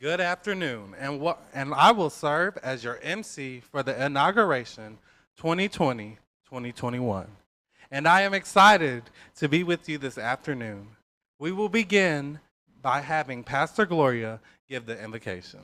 Good afternoon, and I will serve as your MC for the Inauguration 2020-2021. And I am excited to be with you this afternoon. We will begin by having Pastor Gloria give the invocation.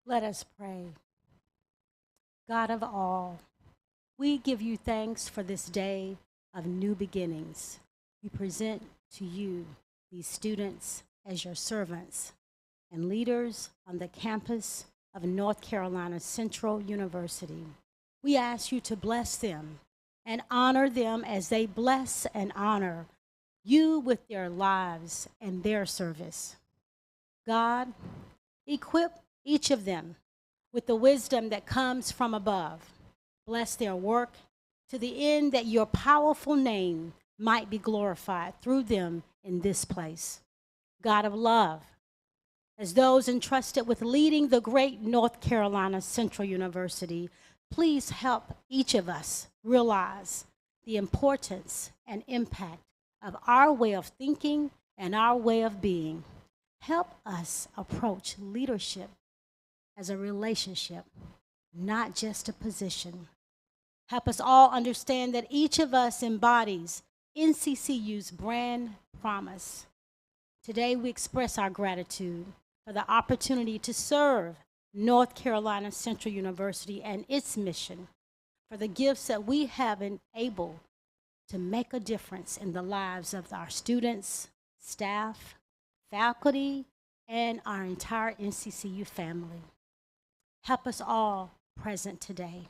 Let us pray. God of all, we give you thanks for this day of new beginnings. We present to you these students as your servants and leaders on the campus of North Carolina Central University. We ask you to bless them and honor them as they bless and honor you with their lives and their service. God, equip each of them with the wisdom that comes from above. Bless their work to the end that your powerful name might be glorified through them in this place. God of love, as those entrusted with leading the great North Carolina Central University, please help each of us realize the importance and impact of our way of thinking and our way of being. Help us approach leadership as a relationship, not just a position. Help us all understand that each of us embodies NCCU's brand promise. Today, we express our gratitude for the opportunity to serve North Carolina Central University and its mission, for the gifts that we have enabled to make a difference in the lives of our students, staff, faculty, and our entire NCCU family. Help us all present today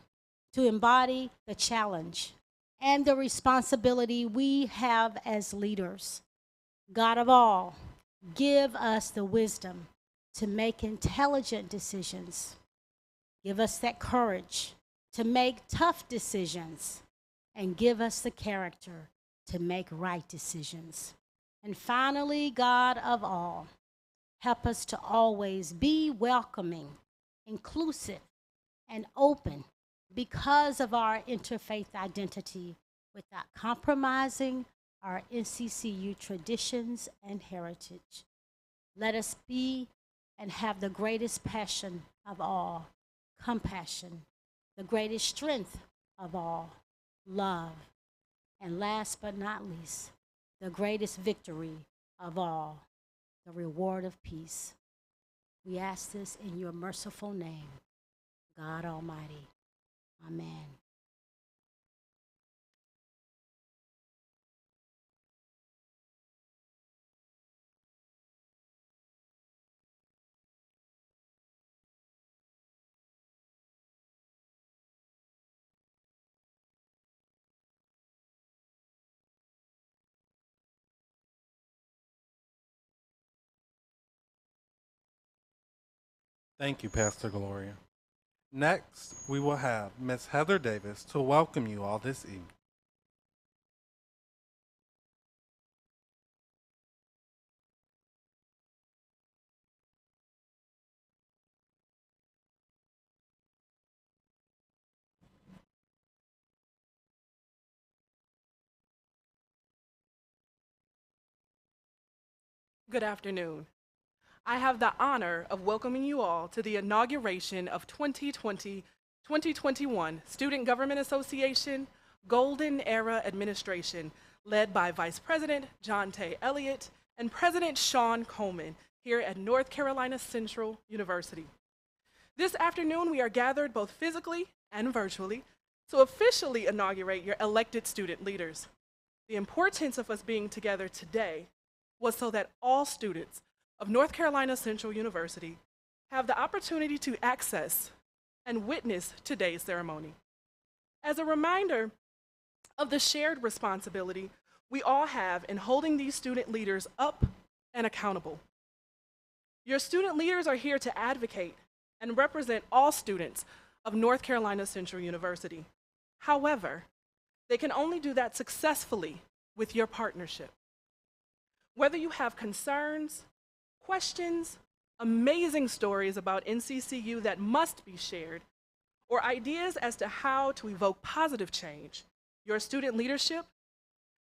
to embody the challenge and the responsibility we have as leaders. God of all, give us the wisdom to make intelligent decisions. Give us that courage to make tough decisions, and give us the character to make right decisions. And finally, God of all, help us to always be welcoming, inclusive, and open because of our interfaith identity without compromising our NCCU traditions and heritage. Let us be and have the greatest passion of all, compassion, the greatest strength of all, love, and last but not least, the greatest victory of all, the reward of peace. We ask this in your merciful name, God Almighty. Amen. Thank you, Pastor Gloria. Next, we will have Ms. Heather Davis to welcome you all this evening. Good afternoon. I have the honor of welcoming you all to the inauguration of 2020-2021 Student Government Association Golden Era Administration, led by Vice President John Tay Elliott and President Sean Coleman here at North Carolina Central University. This afternoon, we are gathered both physically and virtually to officially inaugurate your elected student leaders. The importance of us being together today was so that all students of North Carolina Central University have the opportunity to access and witness today's ceremony. As a reminder of the shared responsibility we all have in holding these student leaders up and accountable. Your student leaders are here to advocate and represent all students of North Carolina Central University. However, they can only do that successfully with your partnership. Whether you have concerns, questions, amazing stories about NCCU that must be shared, or ideas as to how to evoke positive change, your student leadership,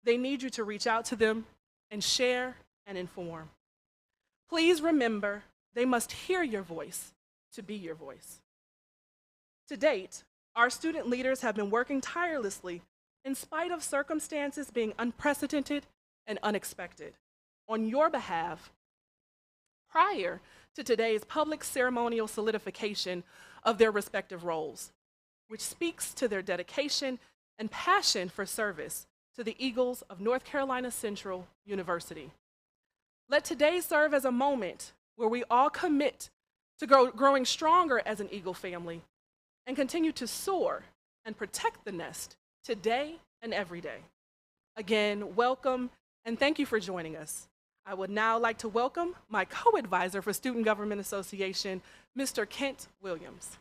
they need you to reach out to them and share and inform. Please remember, they must hear your voice to be your voice. To date, our student leaders have been working tirelessly in spite of circumstances being unprecedented and unexpected on your behalf prior to today's public ceremonial solidification of their respective roles, which speaks to their dedication and passion for service to the Eagles of North Carolina Central University. Let today serve as a moment where we all commit to growing stronger as an Eagle family and continue to soar and protect the nest today and every day. Again, welcome and thank you for joining us. I would now like to welcome my co-advisor for Student Government Association, Mr. Kent Williams.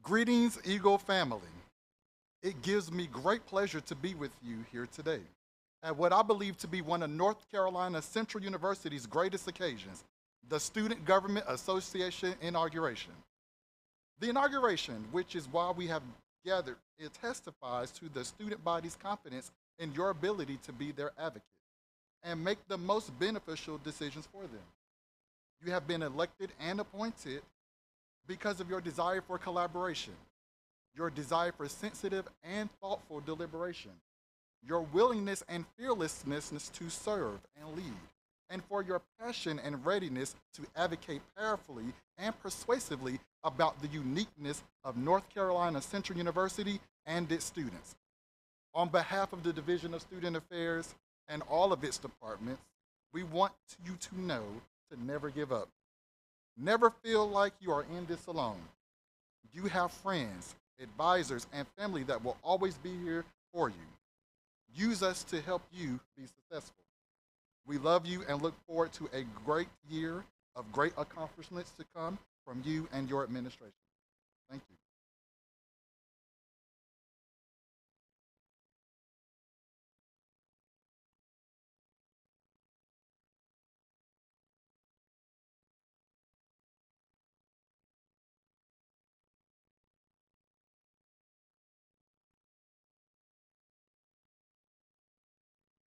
Greetings, Eagle family. It gives me great pleasure to be with you here today at what I believe to be one of North Carolina Central University's greatest occasions, the Student Government Association Inauguration. The inauguration, which is why we have gathered, it testifies to the student body's confidence in your ability to be their advocate and make the most beneficial decisions for them. You have been elected and appointed because of your desire for collaboration, your desire for sensitive and thoughtful deliberation, your willingness and fearlessness to serve and lead, and for your passion and readiness to advocate powerfully and persuasively about the uniqueness of North Carolina Central University and its students. On behalf of the Division of Student Affairs and all of its departments, we want you to know to never give up. Never feel like you are in this alone. You have friends, advisors, and family that will always be here for you. Use us to help you be successful. We love you and look forward to a great year of great accomplishments to come from you and your administration. Thank you.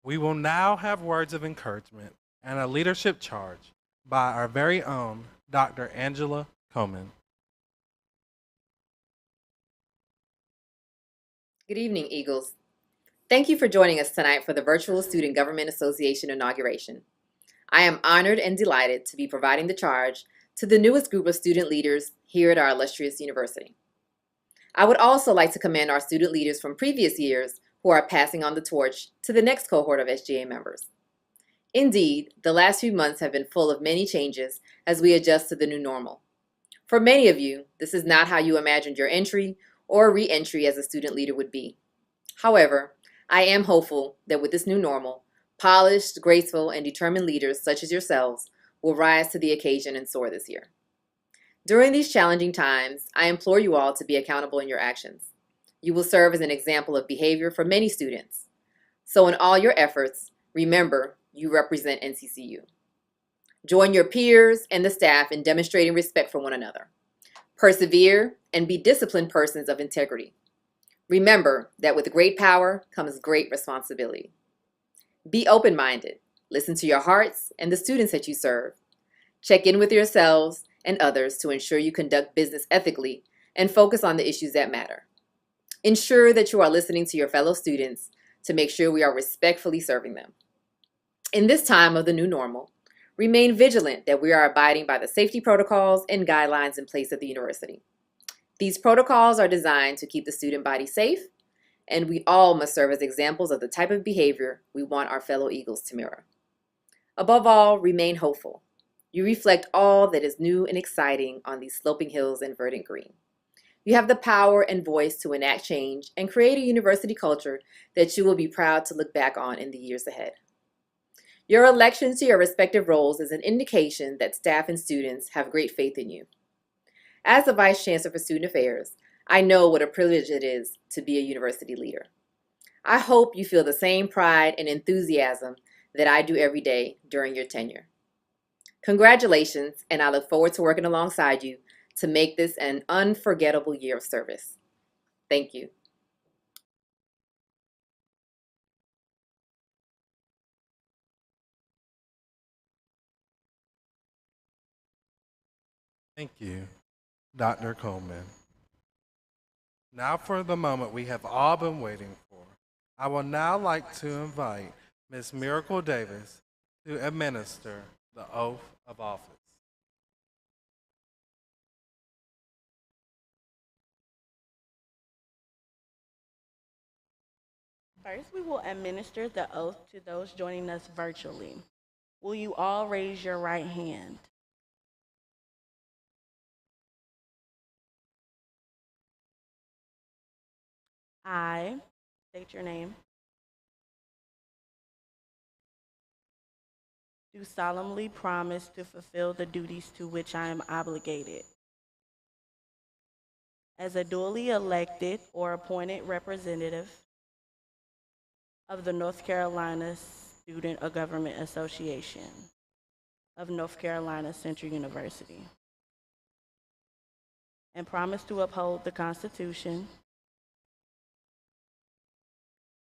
We will now have words of encouragement and a leadership charge by our very own Dr. Angela Coleman. Good evening, Eagles. Thank you for joining us tonight for the Virtual Student Government Association inauguration. I am honored and delighted to be providing the charge to the newest group of student leaders here at our illustrious university. I would also like to commend our student leaders from previous years who are passing on the torch to the next cohort of SGA members. Indeed, the last few months have been full of many changes as we adjust to the new normal. For many of you, this is not how you imagined your entry or re-entry as a student leader would be. However, I am hopeful that with this new normal, polished, graceful, and determined leaders such as yourselves will rise to the occasion and soar this year. During these challenging times, I implore you all to be accountable in your actions. You will serve as an example of behavior for many students. So in all your efforts, remember you represent NCCU. Join your peers and the staff in demonstrating respect for one another. Persevere and be disciplined persons of integrity. Remember that with great power comes great responsibility. Be open-minded. Listen to your hearts and the students that you serve. Check in with yourselves and others to ensure you conduct business ethically and focus on the issues that matter. Ensure that you are listening to your fellow students to make sure we are respectfully serving them. In this time of the new normal, remain vigilant that we are abiding by the safety protocols and guidelines in place at the university. These protocols are designed to keep the student body safe, and we all must serve as examples of the type of behavior we want our fellow Eagles to mirror. Above all, remain hopeful. You reflect all that is new and exciting on these sloping hills and verdant green. You have the power and voice to enact change and create a university culture that you will be proud to look back on in the years ahead. Your election to your respective roles is an indication that staff and students have great faith in you. As the Vice Chancellor for Student Affairs, I know what a privilege it is to be a university leader. I hope you feel the same pride and enthusiasm that I do every day during your tenure. Congratulations, and I look forward to working alongside you to make this an unforgettable year of service. Thank you. Thank you, Dr. Coleman. Now for the moment we have all been waiting for. I will now like to invite Ms. Miracle Davis to administer the oath of office. First, we will administer the oath to those joining us virtually. Will you all raise your right hand? I state your name. Do solemnly promise to fulfill the duties to which I am obligated. As a duly elected or appointed representative of the North Carolina Student Government Association of North Carolina Central University. And promise to uphold the Constitution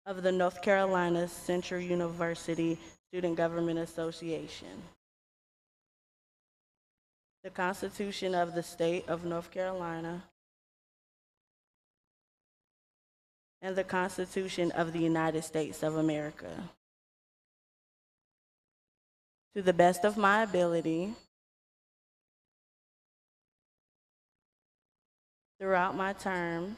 of the North Carolina Central University Student Government Association, the Constitution of the State of North Carolina, and the Constitution of the United States of America. To the best of my ability, throughout my term,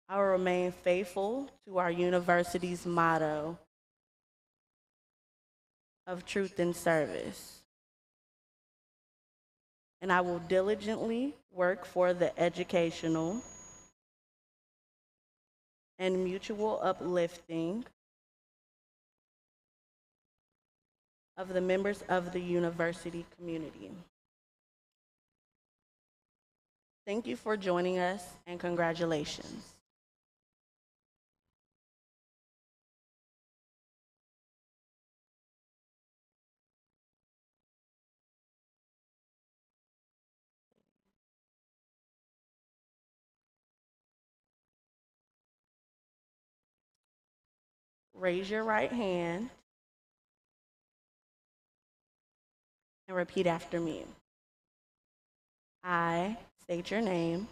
I will remain faithful to our university's motto of truth and service. And I will diligently work for the educational and mutual uplifting of the members of the university community. Thank you for joining us, and congratulations. Raise your right hand and repeat after me. I state your name.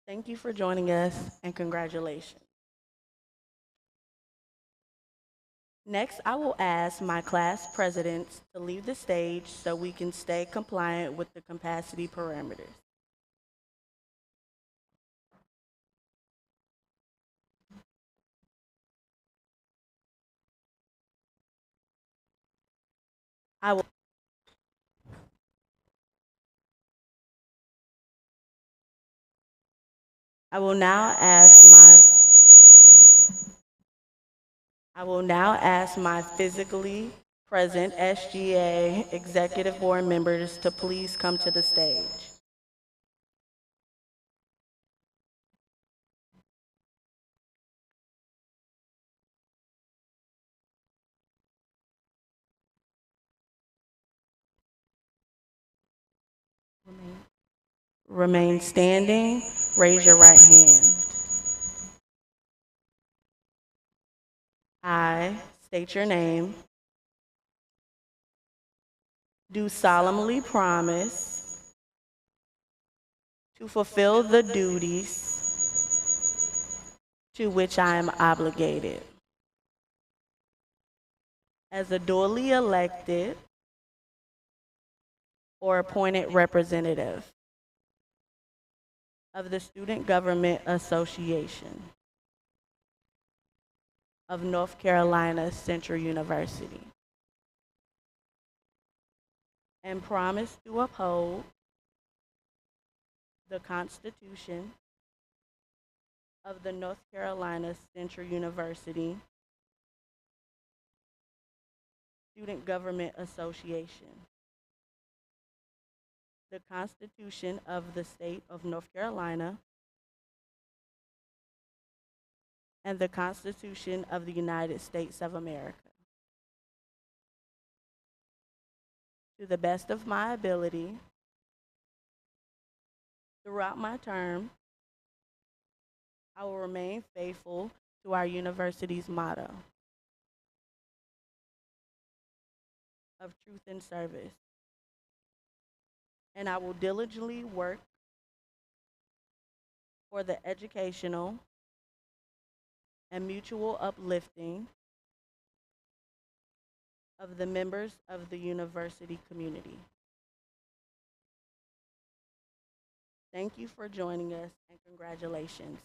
Thank you for joining us, and congratulations. Next, I will ask my class presidents to leave the stage so we can stay compliant with the capacity parameters. I will I will now ask my physically present SGA executive board members to please come to the stage. Remain standing. Raise your right hand. I state your name. Do solemnly promise to fulfill the duties to which I am obligated. As a duly elected or appointed representative of the Student Government Association of North Carolina Central University, and promise to uphold the Constitution of the North Carolina Central University Student Government Association, the Constitution of the State of North Carolina, and the Constitution of the United States of America. To the best of my ability, throughout my term, I will remain faithful to our university's motto of truth and service, and I will diligently work for the educational and mutual uplifting of the members of the university community. Thank you for joining us, and congratulations.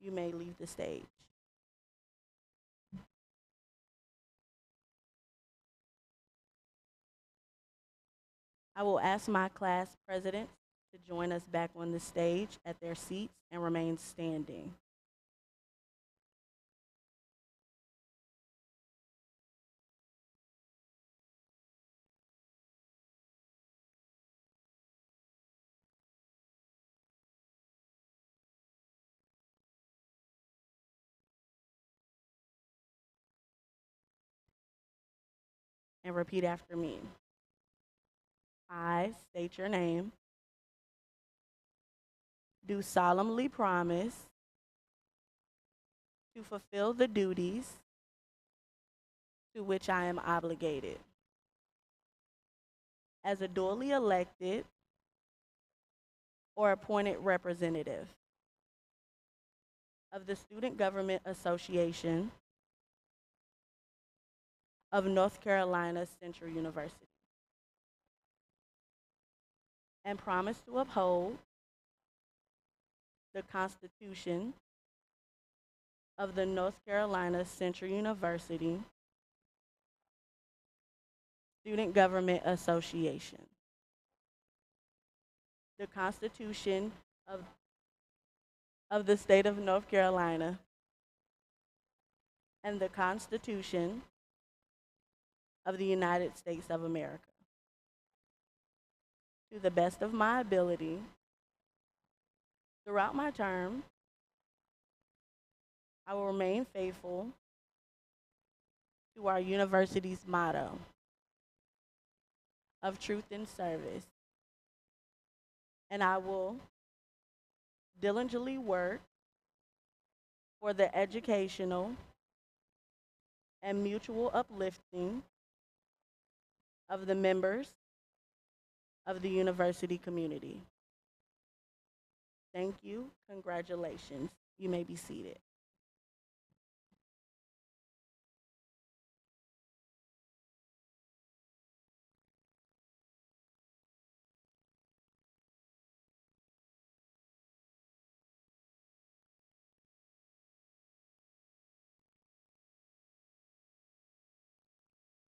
You may leave the stage. I will ask my class presidents to join us back on the stage at their seats and remain standing. And repeat after me. I state your name. Do solemnly promise to fulfill the duties to which I am obligated. As a duly elected or appointed representative of the Student Government Association of North Carolina Central University, and promise to uphold the Constitution of the North Carolina Central University Student Government Association, the Constitution of the State of North Carolina, and the Constitution of the United States of America. To the best of my ability, throughout my term, I will remain faithful to our university's motto of truth and service, and I will diligently work for the educational and mutual uplifting of the members of the university community. Thank you. Congratulations. You may be seated.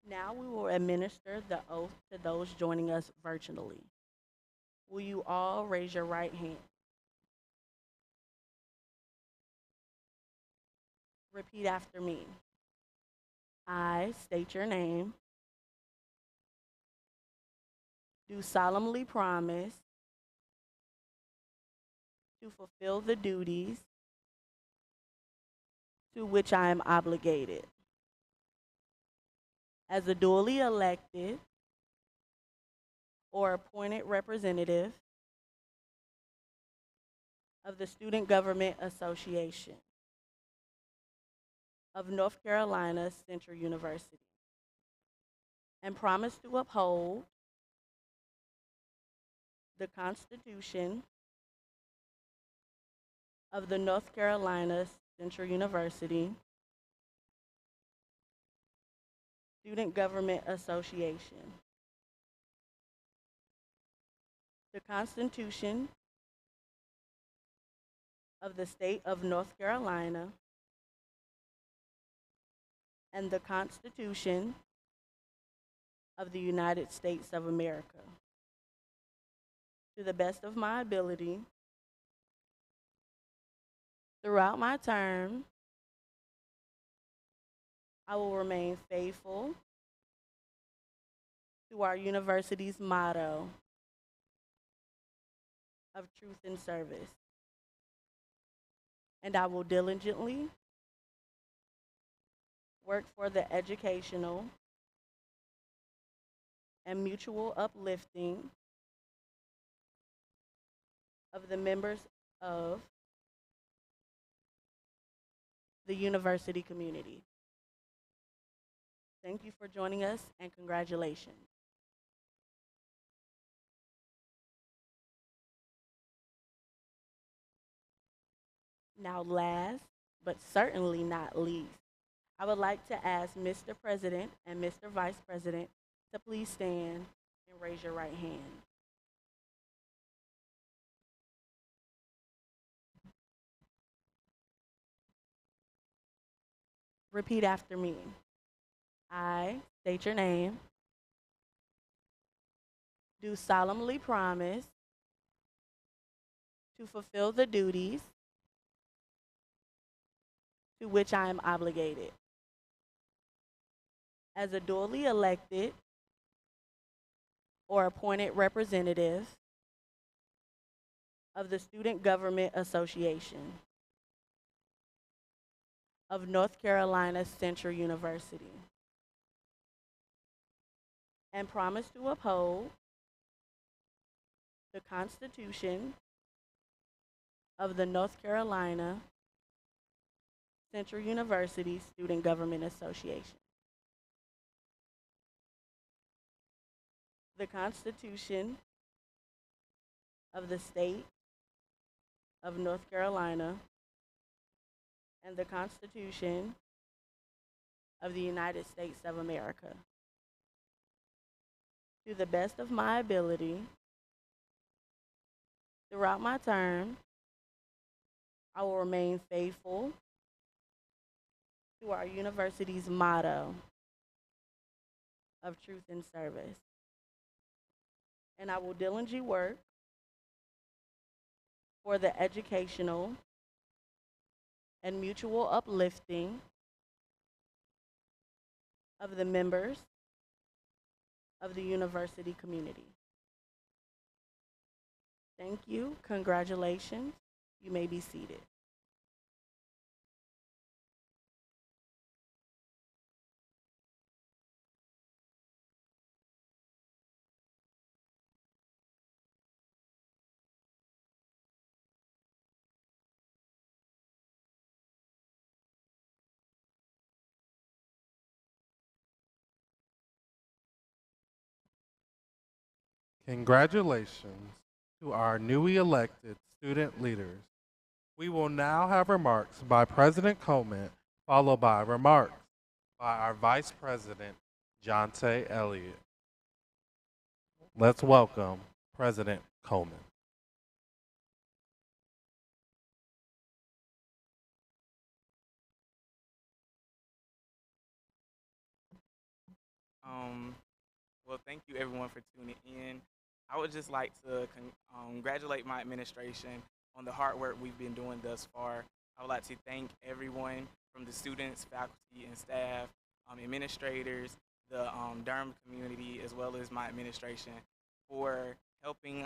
Now we will administer the oath to those joining us virtually. Will you all raise your right hand? Repeat after me. I state your name. Do solemnly promise to fulfill the duties to which I am obligated. As a duly elected or appointed representative of the Student Government Association of North Carolina Central University, and promise to uphold the Constitution of the North Carolina Central University Student Government Association, the Constitution of the State of North Carolina, and the Constitution of the United States of America. To the best of my ability, throughout my term, I will remain faithful to our university's motto of truth and service, and I will diligently work for the educational and mutual uplifting of the members of the university community. Thank you for joining us, and congratulations. Now, last but certainly not least, I would like to ask Mr. President and Mr. Vice President to please stand and raise your right hand. Repeat after me. I state your name. Do solemnly promise to fulfill the duties to which I am obligated as a duly elected or appointed representative of the Student Government Association of North Carolina Central University, and promise to uphold the Constitution of the North Carolina Central University Student Government Association, the Constitution of the State of North Carolina, and the Constitution of the United States of America. To the best of my ability, throughout my term, I will remain faithful to our university's motto of truth and service, and I will diligently work for the educational and mutual uplifting of the members of the university community. Thank you. Congratulations. You may be seated. Congratulations to our newly elected student leaders. We will now have remarks by President Coleman, followed by remarks by our Vice President, Jonte Elliott. Let's welcome President Coleman. Well, thank you everyone for tuning in. I would just like to congratulate my administration on the hard work we've been doing thus far. I would like to thank everyone from the students, faculty, and staff, administrators, the Durham community, as well as my administration for helping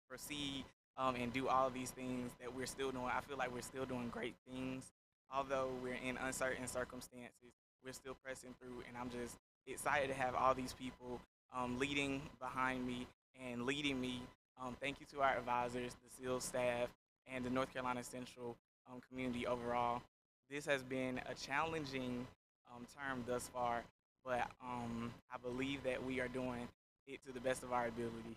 proceed and do all of these things that we're still doing. I feel like we're still doing great things. Although we're in uncertain circumstances, we're still pressing through, and I'm just excited to have all these people leading behind me and leading me Thank you to our advisors, the SEAL staff, and the North Carolina Central community overall. This has been a challenging term thus far, but I believe that we are doing it to the best of our ability.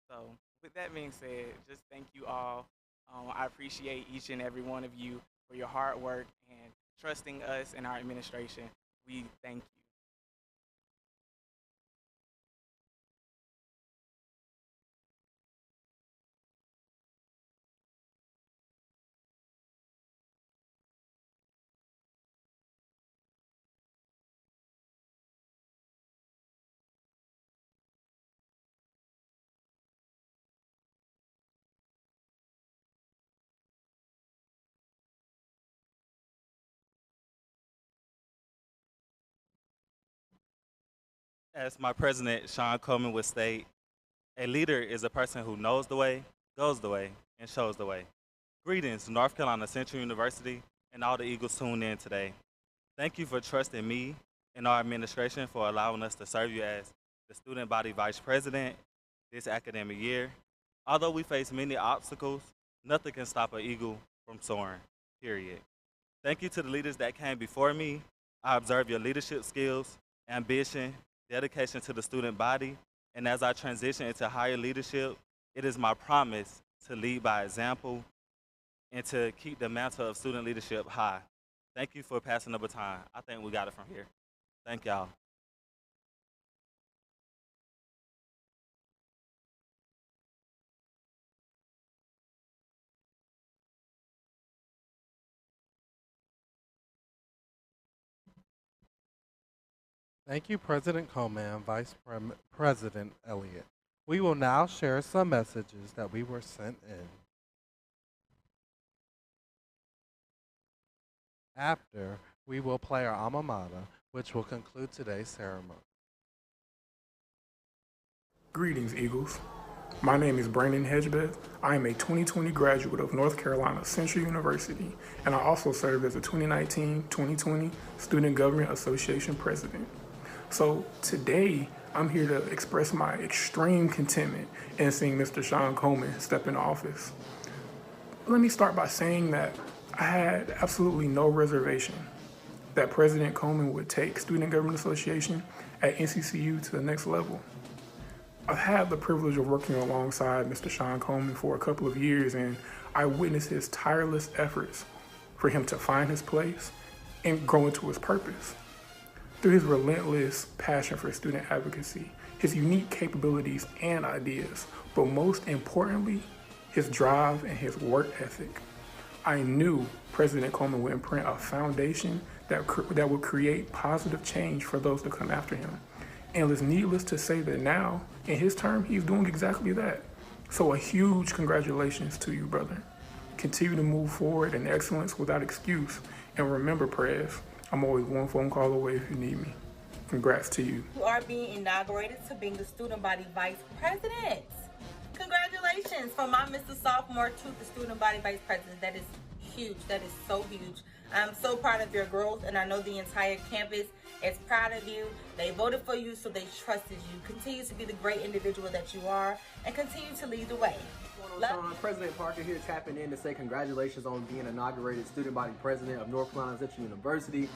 So, with that being said, just thank you all. I appreciate each and every one of you for your hard work and trusting us and our administration. We thank you. As my president, Sean Coleman, would state, a leader is a person who knows the way, goes the way, and shows the way. Greetings, North Carolina Central University, and all the Eagles tuned in today. Thank you for trusting me and our administration for allowing us to serve you as the student body vice president this academic year. Although we face many obstacles, nothing can stop an Eagle from soaring, period. Thank you to the leaders that came before me. I observe your leadership skills, ambition, dedication to the student body, and as I transition into higher leadership, it is my promise to lead by example and to keep the mantle of student leadership high. Thank you for passing the baton. I think we got it from here. Thank y'all. Thank you, President Coleman and President Elliott. We will now share some messages that we were sent in. After, we will play our alma mater, which will conclude today's ceremony. Greetings, Eagles. My name is Brandon Hedgebeth. I am a 2020 graduate of North Carolina Central University, and I also served as a 2019-2020 Student Government Association President. So today, I'm here to express my extreme contentment in seeing Mr. Sean Coleman step into office. Let me start by saying that I had absolutely no reservation that President Coleman would take Student Government Association at NCCU to the next level. I've had the privilege of working alongside Mr. Sean Coleman for a couple of years, and I witnessed his tireless efforts for him to find his place and grow into his purpose. Through his relentless passion for student advocacy, his unique capabilities and ideas, but most importantly, his drive and his work ethic, I knew President Coleman would imprint a foundation that would create positive change for those to come after him. And it's needless to say that now, in his term, he's doing exactly that. So a huge congratulations to you, brother. Continue to move forward in excellence without excuse. And remember, Prez, I'm always one phone call away if you need me. Congrats to you. You are being inaugurated to being the student body vice president. Congratulations from my Mr. Sophomore to the student body vice president. That is huge. That is so huge. I'm so proud of your growth, and I know the entire campus is proud of you. They voted for you, so they trusted you. Continue to be the great individual that you are, and continue to lead the way. Sean, President Parker here tapping in to say congratulations on being inaugurated student body president of North Carolina Central University.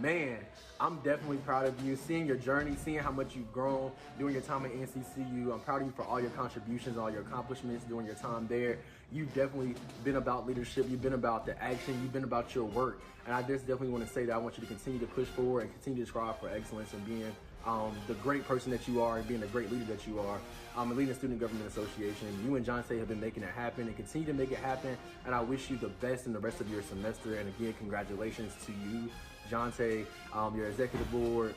Man, I'm definitely proud of you, seeing your journey, seeing how much you've grown during your time at NCCU. I'm proud of you for all your contributions, all your accomplishments during your time there. You've definitely been about leadership, you've been about the action, you've been about your work. And I just definitely want to say that I want you to continue to push forward and continue to strive for excellence and being the great person that you are and being the great leader that you are. And leading the Student Government Association. You and John Say have been making it happen and continue to make it happen. And I wish you the best in the rest of your semester. And again, congratulations to you, Jonte, your executive board,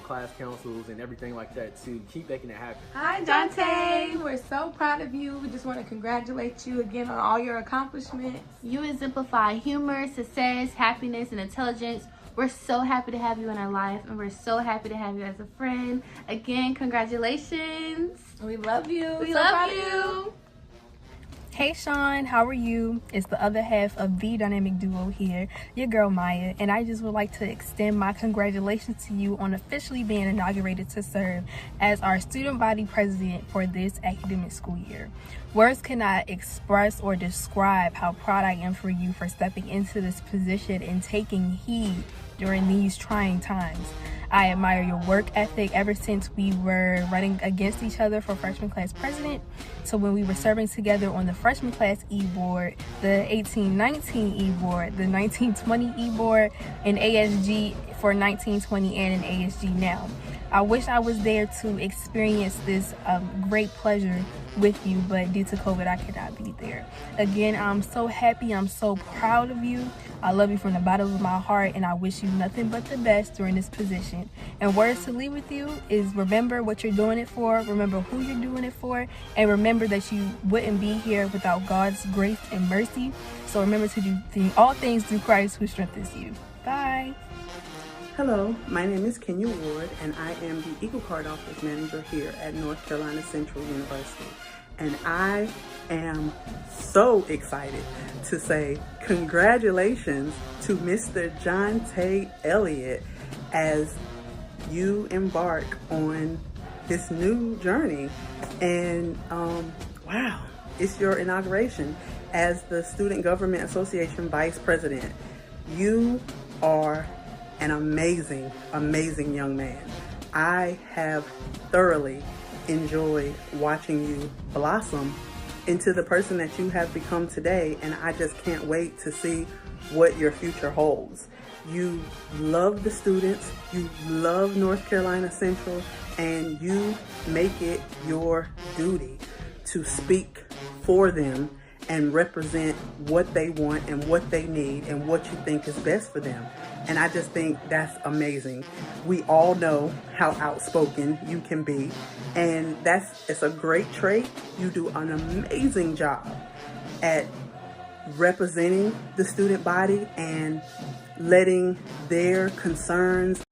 class councils, and everything like that to keep making it happen. Hi, Jonte. We're so proud of you. We just want to congratulate you again on all your accomplishments. You exemplify humor, success, happiness, and intelligence. We're so happy to have you in our life, and we're so happy to have you as a friend. Again, congratulations. We love you. We love you. Hey Sean, how are you? It's the other half of the dynamic duo here, your girl Maya, and I just would like to extend my congratulations to you on officially being inaugurated to serve as our student body president for this academic school year. Words cannot express or describe how proud I am for you for stepping into this position and taking heed during these trying times. I admire your work ethic ever since we were running against each other for freshman class president. So when we were serving together on the freshman class e-board, the 1819 e-board, the 1920 e-board, and ASG for 1920 and an ASG now. I wish I was there to experience this great pleasure with you, but due to COVID, I could not be there. Again, I'm so happy. I'm so proud of you. I love you from the bottom of my heart, and I wish you nothing but the best during this position. And words to leave with you is remember what you're doing it for, remember who you're doing it for, and remember that you wouldn't be here without God's grace and mercy. So remember to do all things through Christ who strengthens you. Bye. Hello, my name is Kenya Ward, and I am the Eagle Card Office Manager here at North Carolina Central University. And I am so excited to say congratulations to Mr. John Tay Elliott as you embark on this new journey. And wow, it's your inauguration as the Student Government Association Vice President. You are an amazing, amazing young man. I have thoroughly enjoyed watching you blossom into the person that you have become today, and I just can't wait to see what your future holds. You love the students, you love North Carolina Central, and you make it your duty to speak for them and represent what they want and what they need and what you think is best for them. And I just think that's amazing. We all know how outspoken you can be, and it's a great trait. You do an amazing job at representing the student body and letting their concerns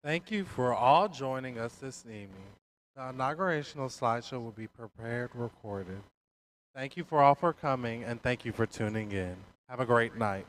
Thank you for all joining us this evening. The inaugurational slideshow will be prepared, recorded. Thank you for all for coming, and thank you for tuning in. Have a great night.